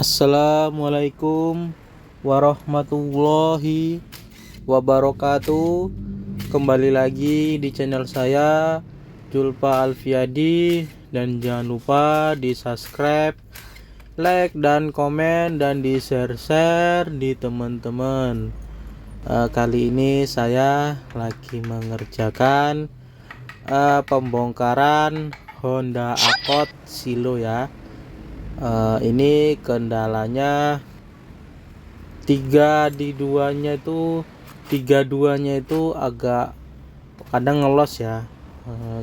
Assalamualaikum warahmatullahi wabarakatuh. Kembali lagi di channel saya, Julpa Alfiadi, dan jangan lupa di subscribe, like, dan komen, dan di share di teman-teman. Kali ini saya lagi mengerjakan pembongkaran Honda Accord Silo ya. Ini kendalanya tiga duanya itu agak kadang ngelos ya.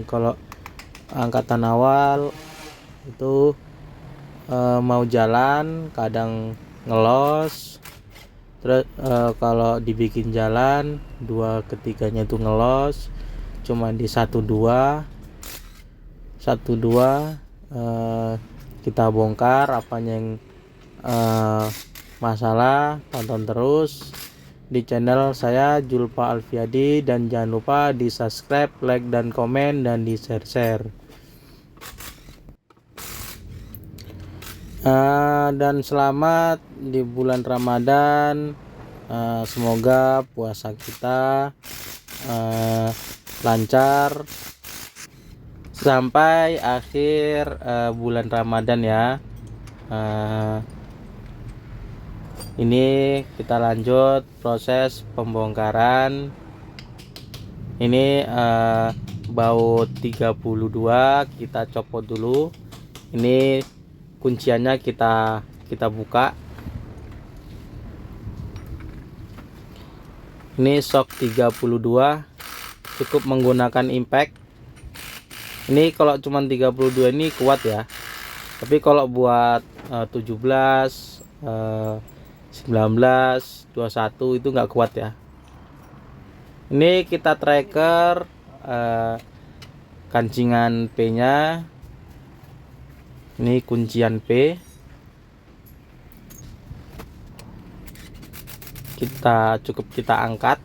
Kalau angkatan awal itu mau jalan kadang ngelos, terus kalau dibikin jalan dua ketiganya itu ngelos, cuma di satu dua kita bongkar apanya yang masalah. Tonton terus di channel saya Julpa Alfiadi, dan jangan lupa di subscribe, like, dan komen, dan di share. Dan selamat di bulan Ramadan. Semoga puasa kita lancar sampai akhir bulan Ramadan ya. Ini kita lanjut proses pembongkaran. Ini baut 32 kita copot dulu. Ini kunciannya kita buka. Ini shock 32, cukup menggunakan impact. Ini kalau cuma 32 ini kuat ya. Tapi kalau buat 17, 19, 21 itu nggak kuat ya. Ini kita tracker kancingan P nya. Ini kuncian P. Kita angkat.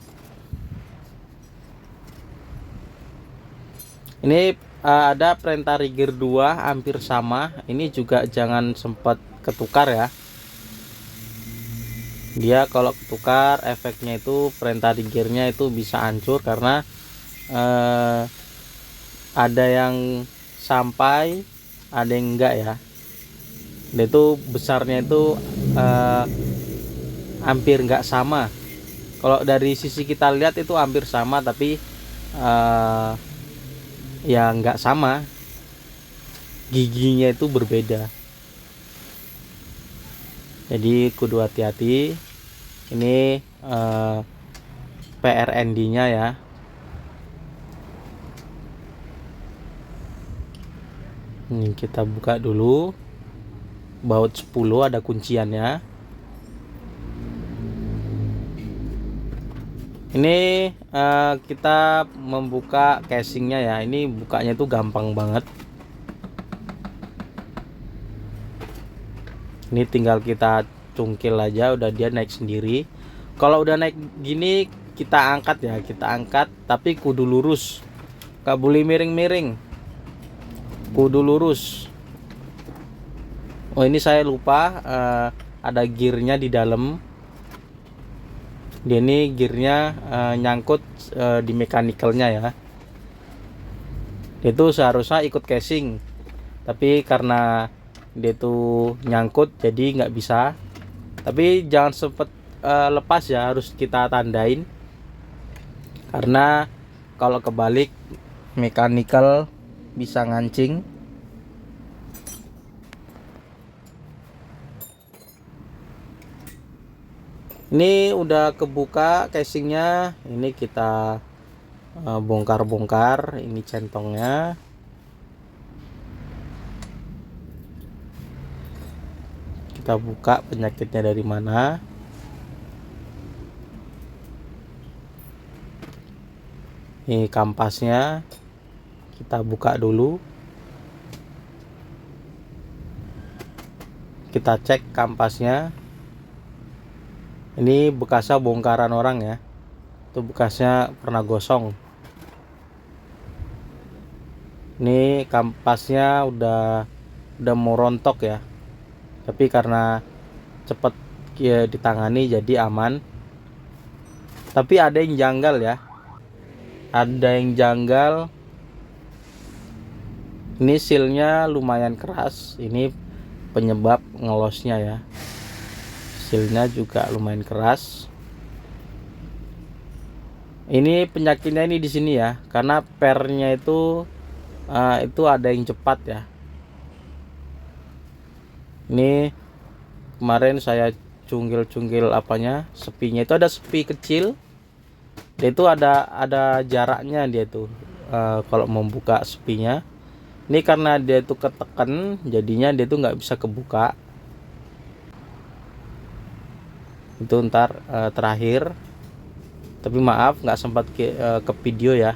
Ini ada perintah trigger 2 hampir sama. Ini juga jangan sempat ketukar ya. Dia kalau ketukar efeknya itu perintah triggernya itu bisa hancur karena ada yang sampai, ada yang enggak ya. Dia itu besarnya itu hampir enggak sama. Kalau dari sisi kita lihat itu hampir sama, tapi ya enggak sama, giginya itu berbeda. Jadi kudu hati-hati. Ini PRND nya ya. Ini kita buka dulu. Baut 10 ada kunciannya. Ini kita membuka casingnya ya. Ini bukanya tuh gampang banget. Ini tinggal kita cungkil aja, udah dia naik sendiri. Kalau udah naik gini kita angkat ya, tapi kudu lurus, gak boleh miring-miring, kudu lurus. Oh ini saya lupa, ada gearnya di dalam. Dia ini gearnya nyangkut di mechanical-nya ya. Itu seharusnya ikut casing, tapi karena dia tuh nyangkut jadi nggak bisa. Tapi jangan sempet lepas ya, harus kita tandain, karena kalau kebalik mechanical bisa ngancing. Ini udah kebuka casingnya. Ini kita bongkar-bongkar. Ini centongnya. Kita buka penyakitnya dari mana. Ini kampasnya kita buka dulu. Kita cek kampasnya. Ini bekasnya bongkaran orang ya. Itu bekasnya pernah gosong. Ini kampasnya udah mau rontok ya. Tapi karena cepet ya ditangani, jadi aman. Tapi ada yang janggal ya, ada yang janggal. Ini sealnya lumayan keras, ini penyebab ngelosnya ya. Sealnya juga lumayan keras. Ini penyakitnya ini di sini ya, karena pernya itu ada yang cepat ya. Ini kemarin saya cunggil apanya, sepinya itu ada sepi kecil. Dia itu ada jaraknya dia tuh kalau membuka sepinya. Ini karena dia itu ketekan, jadinya dia tuh nggak bisa kebuka. Itu ntar terakhir. Tapi maaf nggak sempat ke video ya.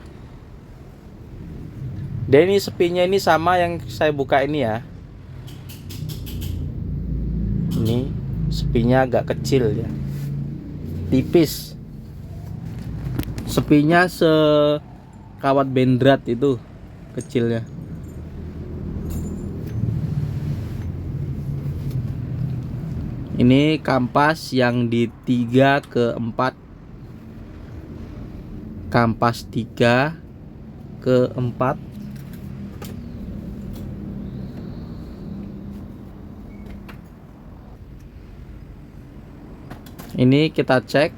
Dan ini sepinya ini sama yang saya buka ini ya. Ini sepinya agak kecil ya, tipis. Sepinya sekawat bendrat itu kecilnya. Ini kampas yang di 3 ke 4, kampas 3 ke 4. Ini kita cek,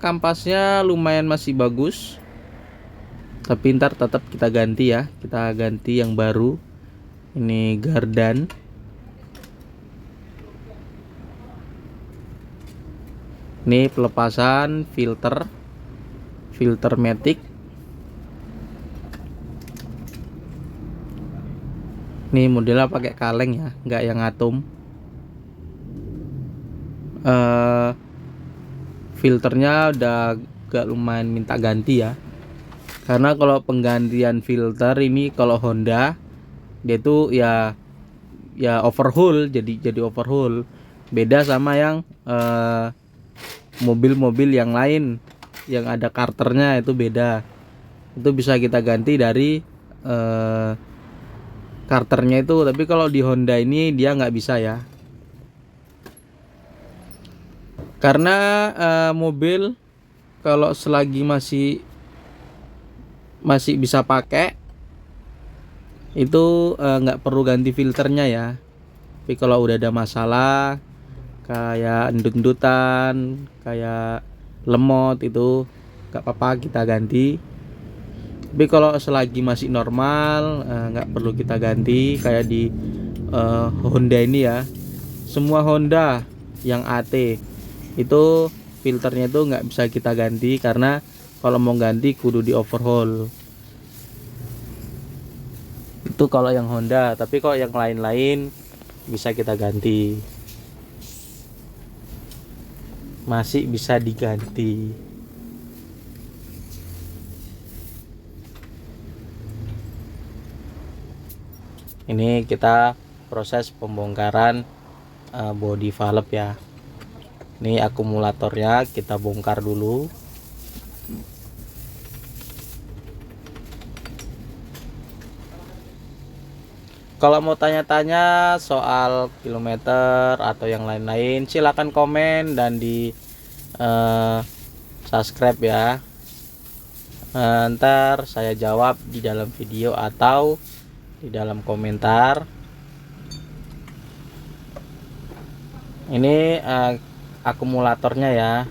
kampasnya lumayan masih bagus, tapi ntar tetap kita ganti ya, kita ganti yang baru. Ini Gardan. Ini pelepasan filter matic. Ini modelnya pakai kaleng ya, nggak yang atom. Filternya udah agak lumayan minta ganti ya, karena kalau penggantian filter ini kalau Honda dia tuh ya overhaul, jadi overhaul. Beda sama yang mobil-mobil yang lain yang ada karternya, itu beda. Itu bisa kita ganti dari karternya itu, tapi kalau di Honda ini dia nggak bisa ya, karena mobil kalau selagi masih bisa pakai itu nggak perlu ganti filternya ya. Tapi kalau udah ada masalah kayak endut-endutan, kayak lemot, itu nggak apa-apa kita ganti. Tapi kalau selagi masih normal nggak perlu kita ganti. Kayak di Honda ini ya, semua Honda yang AT itu filternya itu nggak bisa kita ganti, karena kalau mau ganti kudu di overhaul. Itu kalau yang Honda, tapi kalau yang lain-lain bisa kita ganti, masih bisa diganti. Ini kita proses pembongkaran body valve ya. Ini akumulatornya kita bongkar dulu. Kalau mau tanya-tanya soal kilometer atau yang lain-lain, silahkan komen dan di subscribe ya. Ntar saya jawab di dalam video atau di dalam komentar. Ini akumulatornya ya.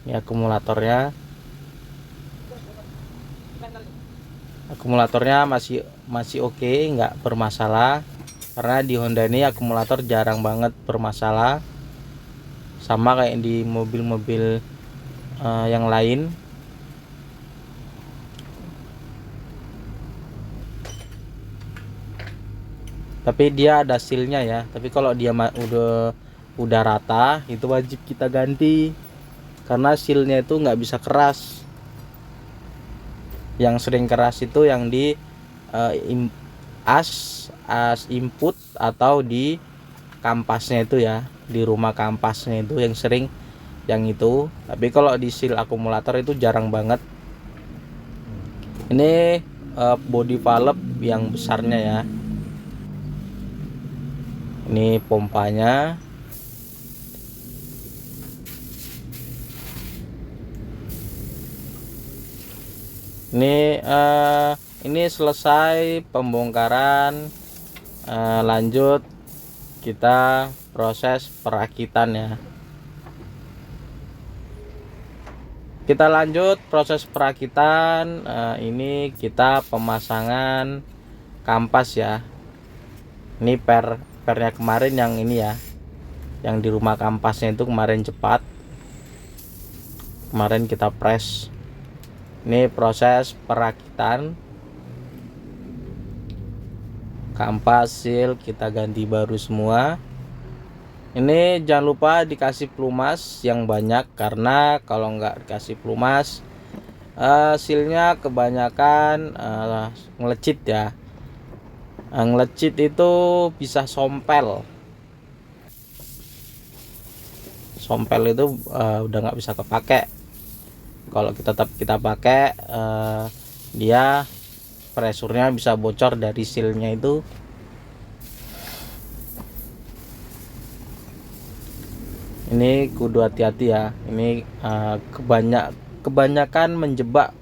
Ini akumulatornya. Akumulatornya masih oke, nggak bermasalah. Karena di Honda ini akumulator jarang banget bermasalah, sama kayak di mobil-mobil yang lain. Tapi dia ada sealnya ya. Tapi kalau dia udah rata, itu wajib kita ganti, karena sealnya itu nggak bisa keras. Yang sering keras itu yang di as input atau di kampasnya itu ya, di rumah kampasnya itu yang sering yang itu. Tapi kalau di seal akumulator itu jarang banget. Ini body valve yang besarnya ya. Ini pompanya. Ini selesai pembongkaran. Lanjut kita proses perakitan ya. Kita lanjut proses perakitan. Ini kita pemasangan kampas ya. Ini pernya kemarin yang ini ya, yang di rumah kampasnya itu kemarin cepat. Kemarin kita press. Ini proses perakitan. Kampas seal kita ganti baru semua. Ini jangan lupa dikasih pelumas yang banyak, karena kalau nggak dikasih pelumas sealnya kebanyakan ngelecit ya. Ngelecit itu bisa sompel. Sompel itu udah nggak bisa kepake. Kalau kita pakai dia presurnya bisa bocor dari sealnya itu. Ini kudu hati-hati ya. Ini kebanyakan menjebak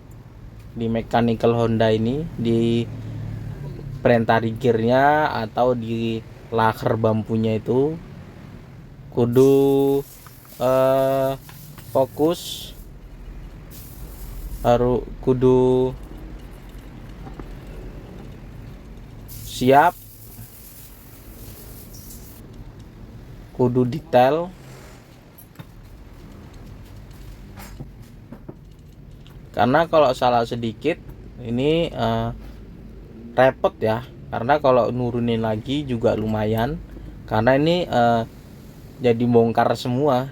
di mechanical Honda ini, di perintah gearnya atau di laker bampunya itu. Kudu fokus, kudu siap, kudu detail. Karena kalau salah sedikit ini repot ya. Karena kalau nurunin lagi juga lumayan. Karena ini jadi bongkar semua.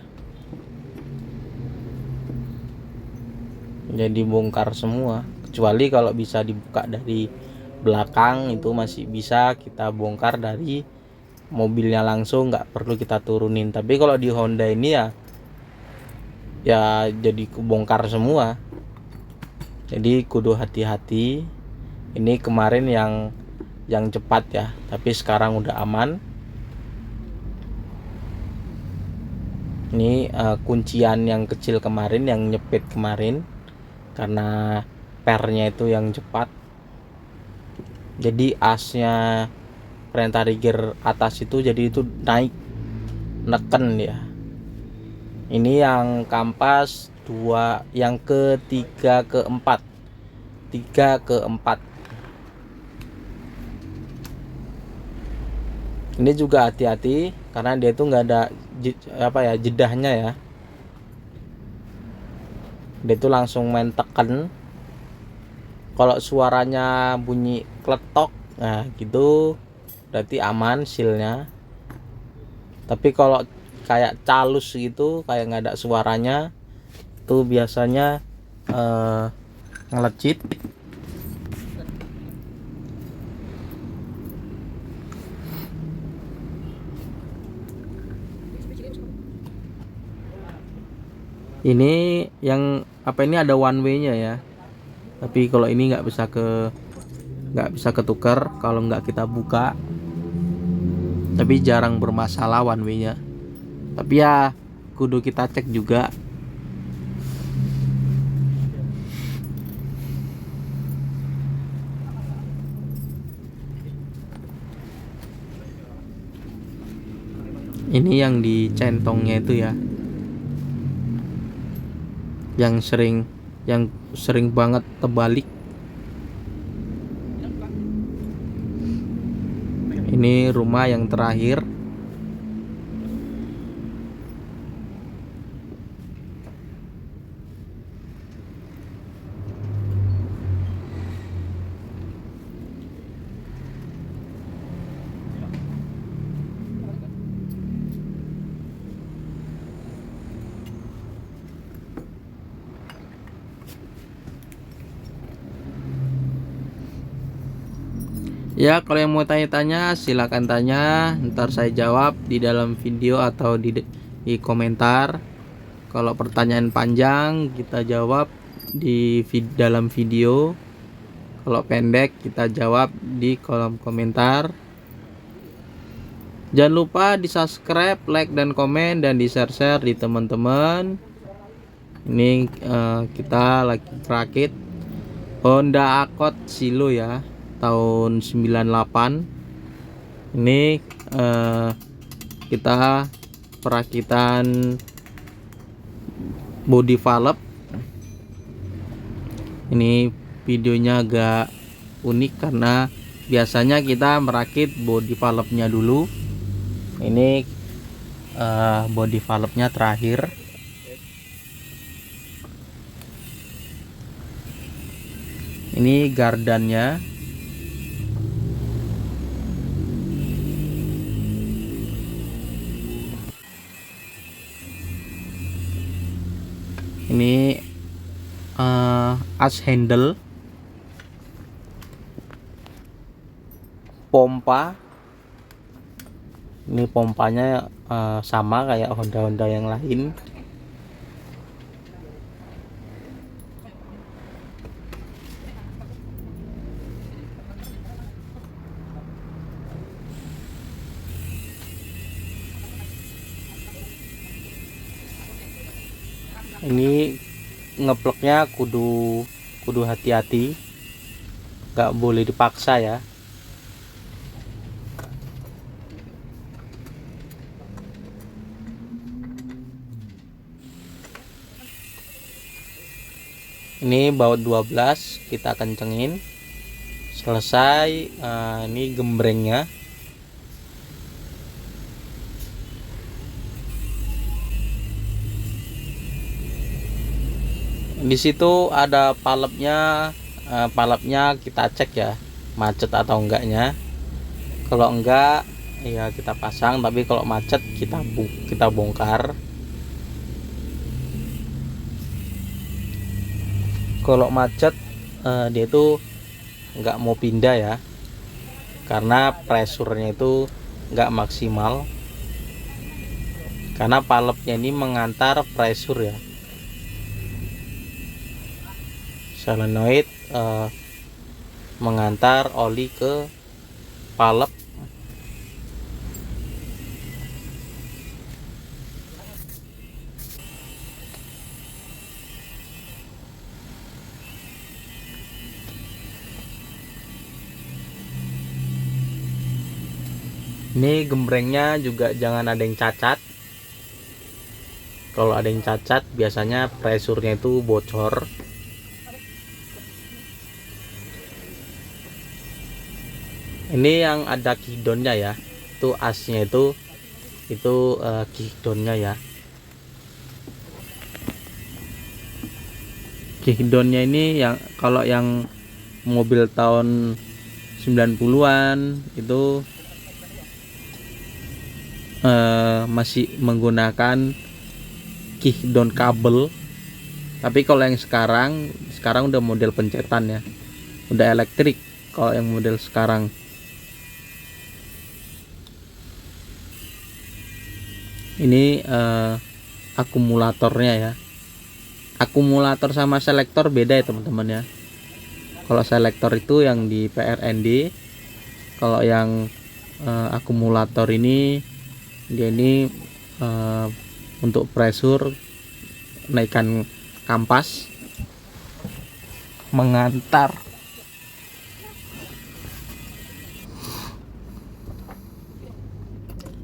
Jadi bongkar semua. Kecuali kalau bisa dibuka dari belakang, itu masih bisa kita bongkar dari mobilnya langsung, nggak perlu kita turunin. Tapi kalau di Honda ini ya jadi kebongkar semua. Jadi kudu hati-hati. Ini kemarin yang cepat ya, tapi sekarang udah aman. Ini kuncian yang kecil kemarin, yang nyepit kemarin, karena pernya itu yang cepat. Jadi asnya perintah gear atas itu jadi itu naik, neken ya. Ini yang kampas 2, yang ketiga, keempat, 3 ke 4. Ini juga hati-hati karena dia itu nggak ada jedahnya ya. Dia itu langsung main tekan. Kalau suaranya bunyi kletok, nah gitu berarti aman sealnya. Tapi kalau kayak calus gitu, kayak nggak ada suaranya, itu biasanya ngelecit. Ini yang ini ada one way nya ya. Tapi kalau ini nggak bisa ketukar kalau nggak kita buka. Tapi jarang bermasalah one way nya. Tapi ya kudu kita cek juga. Ini yang di centongnya itu ya, yang sering banget terbalik. Ini rumah yang terakhir. Ya, kalau yang mau tanya-tanya silakan tanya, ntar saya jawab di dalam video atau di komentar. Kalau pertanyaan panjang kita jawab di dalam video. Kalau pendek kita jawab di kolom komentar. Jangan lupa di subscribe, like dan komen, dan di share di teman-teman. Ini kita lagi rakit Honda Accord Silo ya, tahun 98. Ini kita perakitan body valve. Ini videonya agak unik karena biasanya kita merakit body valve-nya dulu. Ini body valve-nya terakhir. Ini gardannya. Ini as handle, pompa. Ini pompanya sama kayak Honda yang lain. Ini ngepleknya kudu hati-hati, nggak boleh dipaksa ya. Ini baut 12 kita kencengin. Selesai. Ini gembrengnya. Di situ ada palepnya. Palepnya kita cek ya, macet atau enggaknya. Kalau enggak ya kita pasang, tapi kalau macet kita bongkar. Kalau macet dia itu nggak mau pindah ya, karena pressure-nya itu nggak maksimal, karena palepnya ini mengantar pressure ya. Solenoid mengantar oli ke palep. Ini gembrengnya juga jangan ada yang cacat. Kalau ada yang cacat biasanya pressure-nya itu bocor. Ini yang ada kidonnya ya, itu asnya itu kidonnya ya. Kidonnya ini yang kalau yang mobil tahun 90-an itu masih menggunakan kidon kabel. Tapi kalau yang sekarang udah model pencetan ya, udah elektrik kalau yang model sekarang. Ini akumulatornya ya. Akumulator sama selektor beda ya teman-teman ya. Kalau selektor itu yang di PRND, kalau yang akumulator ini dia ini untuk pressure, naikkan kampas, mengantar.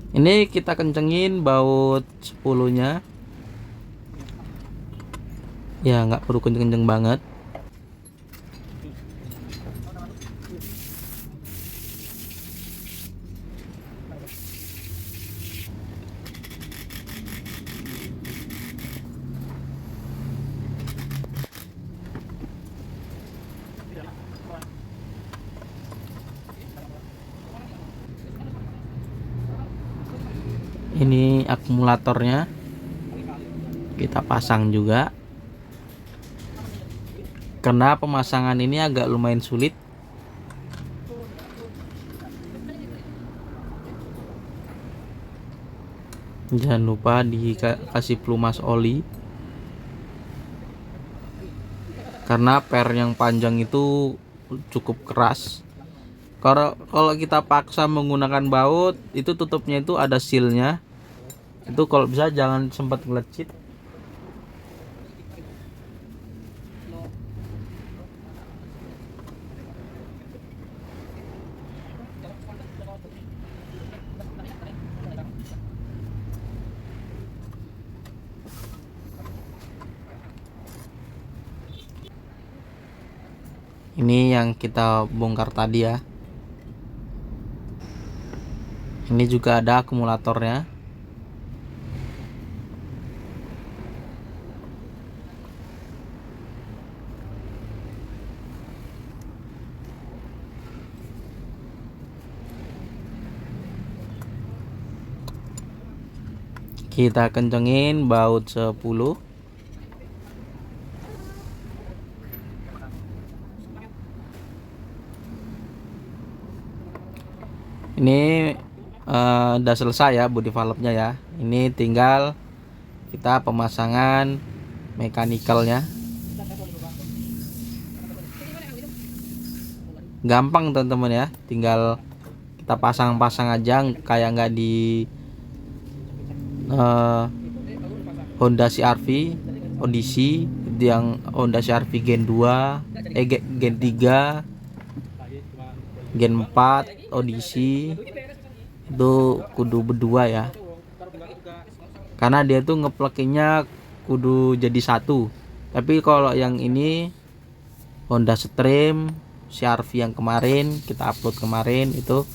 Ini kita kencengin baut 10-nya ya, nggak perlu kenceng-kenceng banget. Ini akumulatornya kita pasang juga, karena pemasangan ini agak lumayan sulit. Jangan lupa dikasih pelumas oli, karena per yang panjang itu cukup keras. Kalau kita paksa menggunakan baut, itu tutupnya itu ada sealnya. Itu kalau bisa jangan sempat ngelecit. Ini yang kita bongkar tadi ya. Ini juga ada akumulatornya. Kita kencengin baut 10. Ini udah selesai ya body valve-nya ya. Ini tinggal kita pemasangan mechanical-nya. Gampang teman-teman ya, tinggal kita pasang-pasang aja kayak nggak di Honda CR-V Odyssey, yang Honda CR-V Gen 2, Gen 3, Gen 4 Odyssey itu kudu berdua ya, karena dia tuh ngepluginnya kudu jadi satu. Tapi kalau yang ini Honda Stream CR-V yang kemarin kita upload kemarin itu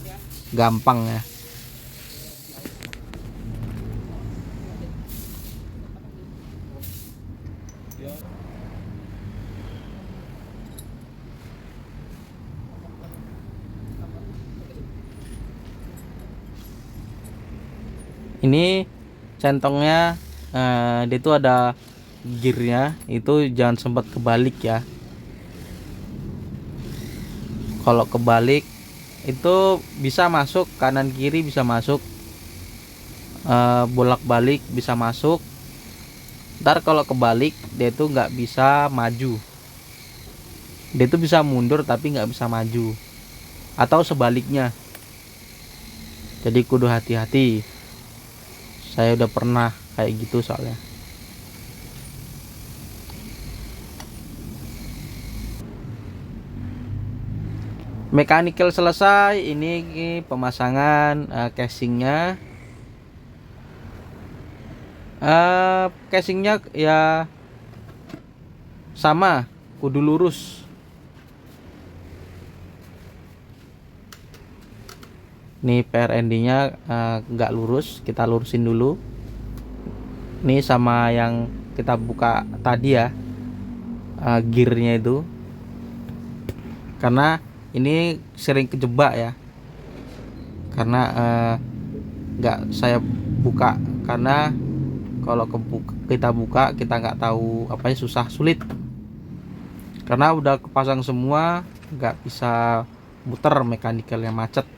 gampang ya. Ini centongnya dia itu ada gearnya, itu jangan sempat kebalik ya. Kalau kebalik itu bisa masuk kanan kiri, bisa masuk bolak-balik bisa masuk. Ntar kalau kebalik dia itu nggak bisa maju, dia itu bisa mundur tapi nggak bisa maju, atau sebaliknya. Jadi kudu hati-hati. Saya udah pernah kayak gitu soalnya. Mechanical selesai. Ini pemasangan casingnya. Casingnya ya sama, kudu lurus. Nih PRND-nya nggak lurus, kita lurusin dulu. Ini sama yang kita buka tadi ya, gearnya itu, karena ini sering kejebak ya, karena nggak saya buka, karena kalau kita buka kita nggak tahu apa ya, susah sulit, karena udah kepasang semua, nggak bisa muter, mechanical yang macet.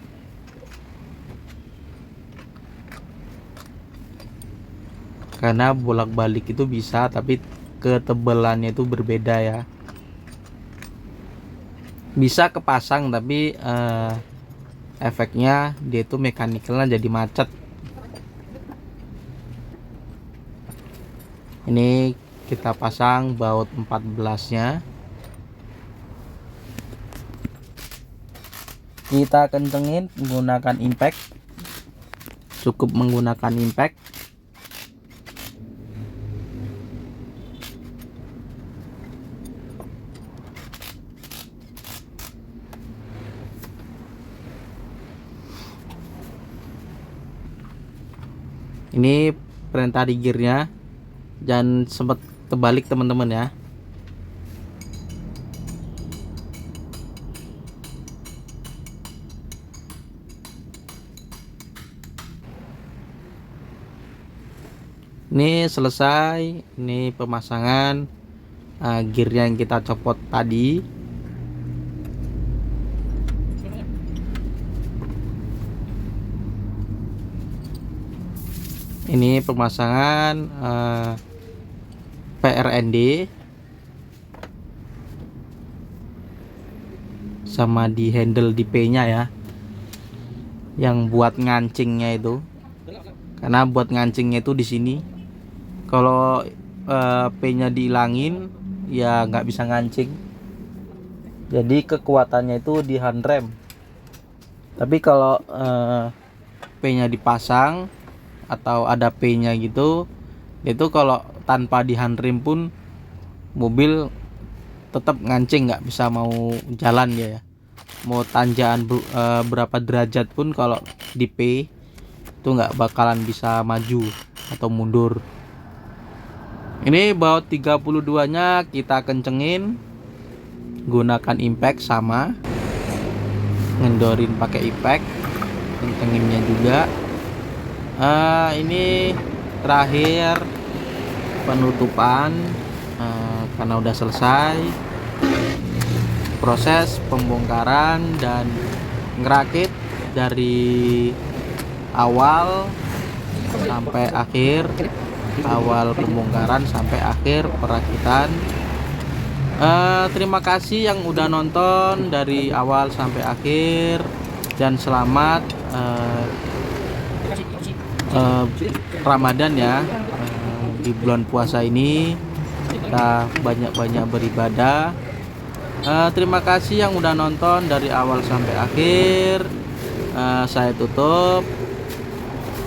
Karena bolak-balik itu bisa, tapi ketebalannya itu berbeda ya. Bisa kepasang tapi efeknya dia itu mechanical-nya jadi macet. Ini kita pasang baut 14-nya. Kita kencengin menggunakan impact. Cukup menggunakan impact. Ini perintah di gearnya, jangan sempat terbalik teman-teman ya. Ini selesai. Ini pemasangan gearnya yang kita copot tadi. Ini pemasangan PRND. sama di handle di P-nya ya, yang buat ngancingnya itu. Karena buat ngancingnya itu di sini. Kalau P-nya dihilangin ya nggak bisa ngancing. Jadi kekuatannya itu di handrem. Tapi kalau P-nya dipasang atau ada P-nya gitu, itu kalau tanpa di handrem pun mobil tetap ngancing, nggak bisa mau jalan dia ya. Mau tanjakan berapa derajat pun kalau di P itu nggak bakalan bisa maju atau mundur. Ini baut 32 nya kita kencengin, gunakan impact sama, ngendorin pakai impact, kencenginnya juga. Ini terakhir penutupan, karena udah selesai proses pembongkaran dan ngerakit dari awal sampai akhir, awal pembongkaran sampai akhir perakitan. Terima kasih yang udah nonton dari awal sampai akhir, dan selamat Ramadan ya. Di bulan puasa ini kita banyak-banyak beribadah. Terima kasih yang udah nonton dari awal sampai akhir. Saya tutup.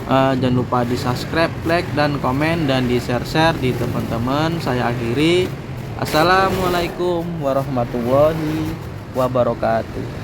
Jangan lupa di subscribe, like, dan komen, dan di share di teman-teman. Saya akhiri. Assalamualaikum warahmatullahi wabarakatuh.